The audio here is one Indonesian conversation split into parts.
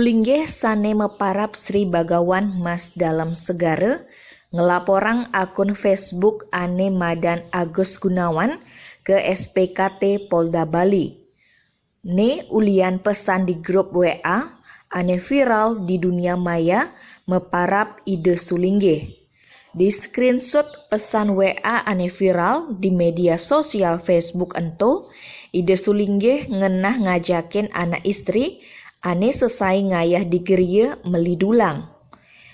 Sulinggih sane meparap Sri Bagawan Mas dalam segara ngelaporang akun Facebook ane Madan Agus Gunawan ke SPKT Polda Bali. Ne ulian pesan di grup WA ane viral di dunia maya meparap ide Sulinggih. Di screenshot pesan WA ane viral di media sosial Facebook ento, ide Sulinggih ngenah ngajakin anak istri ane sesai ngayah di geria melidulang.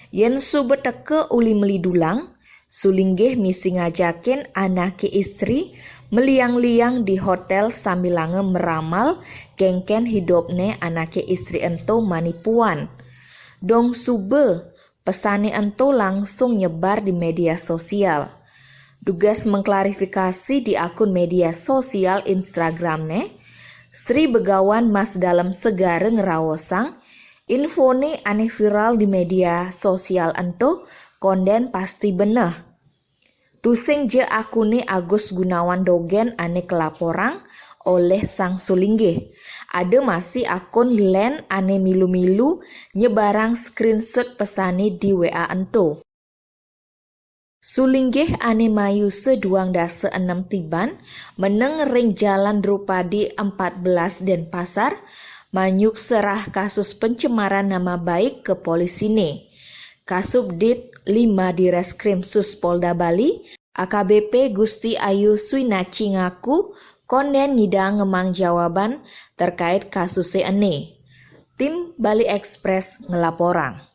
Yen su beteke uli melidulang, Sulinggih misi ngajakin anak istri meliang-liang di hotel sambil meramal kengken hidupne anak istri ento manipuan. Dong sube pesane ento langsung nyebar di media sosial. Dugas mengklarifikasi di akun media sosial Instagramne, Sri Begawan Mas dalam segara ngerawosang, infone ane viral di media sosial ento konden pasti beneh. Tusing je akune Agus Gunawan Dogen ane kelaporang oleh sang Sulinggih. Ada masih akun len ane milu-milu nyebarang screenshot pesane di WA ento. Sulinggih ane mayu seduang dase 6 tiban meneng ring jalan Drupadi 14 Denpasar manyuk serah kasus pencemaran nama baik ke polisine. Kasubdit 5 di Reskrimsus Polda Bali, AKBP Gusti Ayu Swinaci ngaku konden ngidang ngemang jawaban terkait kasus ene. Tim Bali Express ngelaporang.